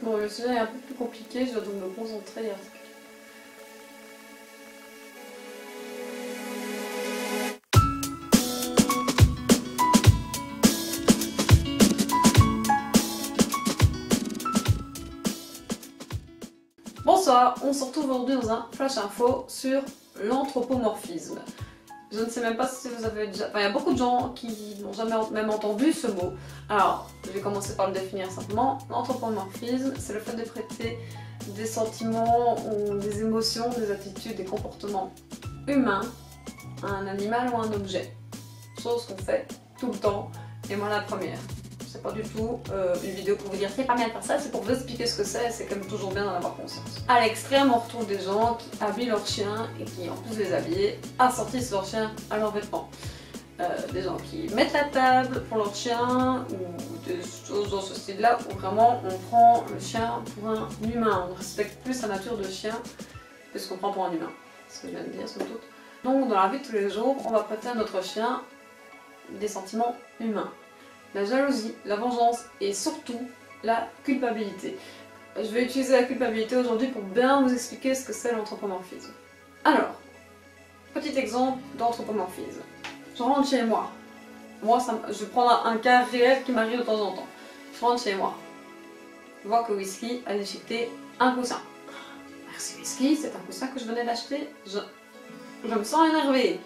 Bon, le sujet est un peu plus compliqué, je dois donc me concentrer et articuler. Bonsoir, on se retrouve aujourd'hui dans un flash info sur l'anthropomorphisme. Je ne sais même pas si vous avez déjà... Enfin, il y a beaucoup de gens qui n'ont jamais même entendu ce mot. Alors, je vais commencer par le définir simplement. L'anthropomorphisme, c'est le fait de prêter des sentiments, ou des émotions, des attitudes, des comportements humains à un animal ou à un objet. Chose qu'on fait tout le temps, et moi la première. C'est pas du tout une vidéo pour vous dire c'est pas bien de faire ça, c'est pour vous expliquer ce que c'est quand même toujours bien d'en avoir conscience. À l'extrême, on retrouve des gens qui habillent leurs chiens et qui, en plus de les habiller, assortissent leurs chiens à leurs vêtements. Des gens qui mettent la table pour leur chien ou des choses dans ce style-là où vraiment on prend le chien pour un humain. On respecte plus sa nature de chien que ce qu'on prend pour un humain. C'est ce que je viens de dire, somme toute. Donc, dans la vie de tous les jours, on va prêter à notre chien des sentiments humains. La jalousie, la vengeance et surtout la culpabilité. Je vais utiliser la culpabilité aujourd'hui pour bien vous expliquer ce que c'est l'anthropomorphisme. Alors, petit exemple d'anthropomorphisme. Je rentre chez moi. Je vais prendre un cas réel qui m'arrive de temps en temps. Je rentre chez moi. Je vois que Whisky a déchiqueté un coussin. Merci Whisky, c'est un coussin que je venais d'acheter. Je me sens énervée.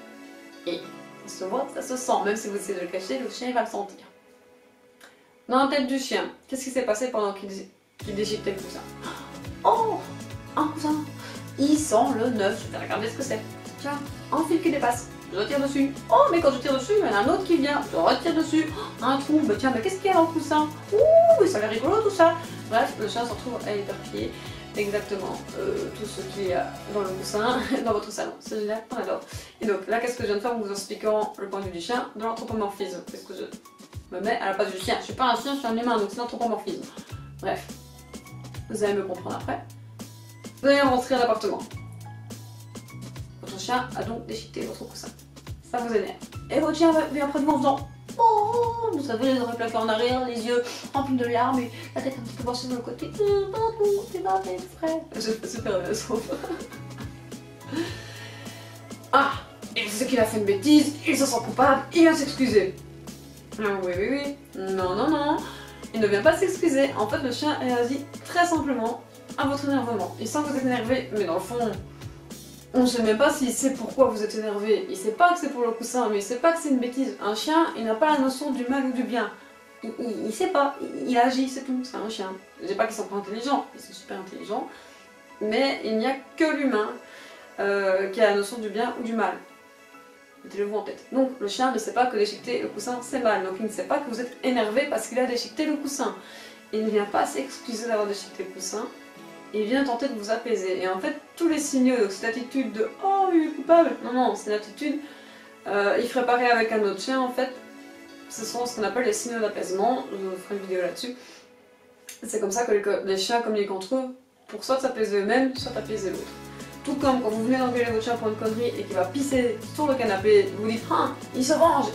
Et ça se voit, ça se sent. Même si vous essayez de le cacher, le chien va le sentir. Dans la tête du chien, qu'est-ce qui s'est passé pendant qu'il déchiquetait le coussin? Oh, un coussin. Il sent le neuf. Je vais regarder ce que c'est. Tiens, un fil qui dépasse. Je retire dessus. Oh, mais quand je tire dessus, il y en a un autre qui vient. Je retire dessus. Oh, un trou. Bah tiens, mais qu'est-ce qu'il y a dans le coussin? Ouh, ça a l'air rigolo tout ça. Bref, le chien se retrouve à éparpiller exactement tout ce qu'il y a dans le coussin, dans votre salon. Celui-là, on adore. Et donc là, qu'est-ce que je viens de faire en vous expliquant le point de vue du chien de l'anthropomorphisme? Qu'est-ce que je me mets à la place du chien? Je suis pas un chien, je suis un humain, donc c'est l'anthropomorphisme. Bref, vous allez me comprendre après. Vous allez rentrer à l'appartement. Votre chien a donc déchiqueté votre coussin. Ça vous énerve. Et votre chien vient près de vous en faisant oh, vous savez, les oreilles plaquées en arrière, les yeux remplis de larmes et la tête un petit peu penchée sur le côté. Pardon, c'est pas fait exprès. Je fais super bien sauf. Ah, il sait qu'il a fait une bêtise, il se sent coupable, il vient s'excuser. Oui. Non. Il ne vient pas s'excuser. En fait, le chien réagit très simplement à votre énervement. Il sent que vous êtes énervé, mais dans le fond, on ne sait même pas s'il sait pourquoi vous êtes énervé. Il sait pas que c'est pour le coussin, mais il sait pas que c'est une bêtise. Un chien, il n'a pas la notion du mal ou du bien. Il sait pas, il agit, c'est tout. C'est un chien. Je dis pas qu'ils sont pas intelligents, ils sont super intelligents, mais il n'y a que l'humain qui a la notion du bien ou du mal. Mettez-le-vous en tête. Donc le chien ne sait pas que déchiqueter le coussin c'est mal, donc il ne sait pas que vous êtes énervé parce qu'il a déchiqueté le coussin. Il ne vient pas s'excuser d'avoir déchiqueté le coussin, il vient tenter de vous apaiser. Et en fait, tous les signaux, donc cette attitude de « oh, il est coupable », non, c'est l'attitude, il ferait pareil avec un autre chien en fait, ce sont ce qu'on appelle les signaux d'apaisement, je vous ferai une vidéo là-dessus. C'est comme ça que les chiens communiquent entre eux, pour soit s'apaiser eux-mêmes, soit apaiser l'autre. Tout comme quand vous venez d'engueuler votre chien pour une connerie et qu'il va pisser sur le canapé, vous dites ah, il se venge.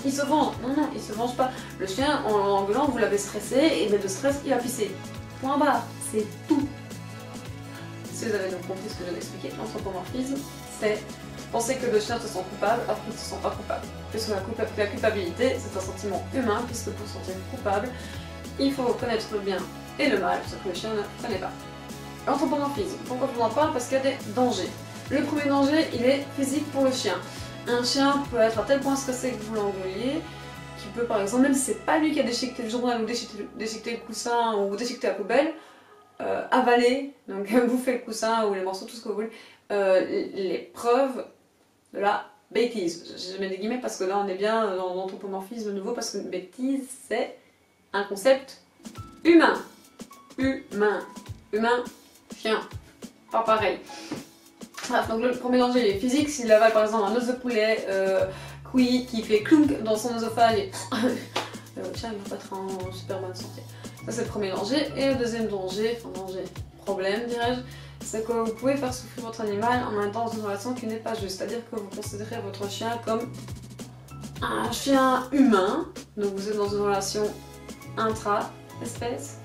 Non, il se venge pas. Le chien, en l'engueulant, vous l'avez stressé et de stress, il a pissé. Point barre, c'est tout. Si vous avez donc compris ce que je viens d'expliquer, l'anthropomorphisme, c'est penser que le chien se sent coupable alors qu'il ne se sent pas coupable. Puisque la culpabilité, c'est un sentiment humain, puisque pour se sentir coupable, il faut connaître le bien et le mal, ce que le chien ne connaît pas. L'anthropomorphisme, pourquoi je vous en parle? Parce qu'il y a des dangers. Le premier danger, il est physique pour le chien. Un chien peut être à tel point stressé que vous l'engueuliez, qu'il peut par exemple, même si c'est pas lui qui a déchiqueté le journal ou déchiqueté le coussin ou déchiqueté la poubelle, avaler, donc bouffer le coussin ou les morceaux, tout ce que vous voulez, les preuves de la bêtise. Je mets des guillemets parce que là on est bien dans l'anthropomorphisme de nouveau, parce que bêtise c'est un concept humain. Humain, chien, pas pareil. Bref, donc le premier danger il est physique. S'il avale par exemple un os de poulet cuit qui fait clunk dans son œsophage, le chien il va pas être en super bonne santé. Ça c'est le premier danger. Et le deuxième danger, problème dirais-je, c'est que vous pouvez faire souffrir votre animal en même temps dans une relation qui n'est pas juste. C'est-à-dire que vous considérez votre chien comme un chien humain, donc vous êtes dans une relation intra-espèce,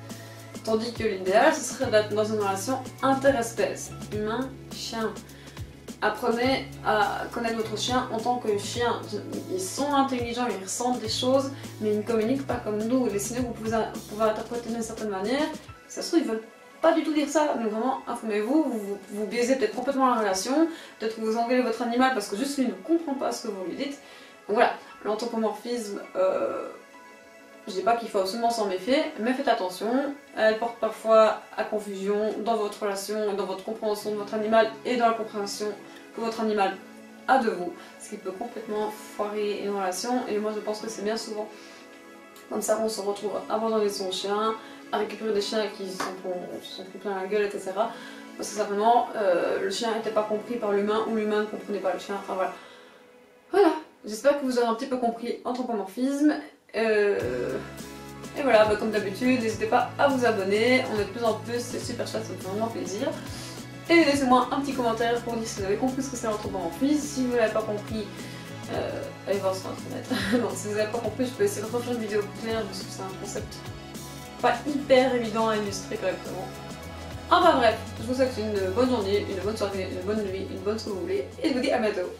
Tandis que l'idéal, ce serait d'être dans une relation interespèce, humain-chien. Apprenez à connaître votre chien en tant que chien. Ils sont intelligents, ils ressentent des choses, mais ils ne communiquent pas comme nous. Les signaux que vous pouvez interpréter d'une certaine manière, ça se trouve, ils veulent pas du tout dire ça. Donc vraiment, informez-vous, vous biaisez peut-être complètement la relation, peut-être que vous engueulez votre animal parce que juste lui ne comprend pas ce que vous lui dites. Donc voilà, l'anthropomorphisme, je dis pas qu'il faut absolument s'en méfier, mais faites attention, elle porte parfois à confusion dans votre relation, dans votre compréhension de votre animal et dans la compréhension que votre animal a de vous, ce qui peut complètement foirer une relation, et moi je pense que c'est bien souvent comme ça qu'on se retrouve à abandonner son chien, à récupérer des chiens qui se sont pris plein la gueule, etc. Parce que simplement le chien n'était pas compris par l'humain ou l'humain ne comprenait pas le chien, enfin voilà. Voilà, j'espère que vous aurez un petit peu compris anthropomorphisme. Et voilà, comme d'habitude, n'hésitez pas à vous abonner, on est de plus en plus, c'est super chouette, ça me fait vraiment plaisir. Et laissez-moi un petit commentaire pour dire si vous avez compris ce que c'est l'anthropomorphisme. Si vous n'avez pas compris, allez voir sur internet. Non, si vous n'avez pas compris, je peux essayer de refaire une vidéo plus claire parce que c'est un concept pas hyper évident à illustrer correctement. Enfin bref, je vous souhaite une bonne journée, une bonne soirée, une bonne nuit, une bonne ce que vous voulez, et je vous dis à bientôt.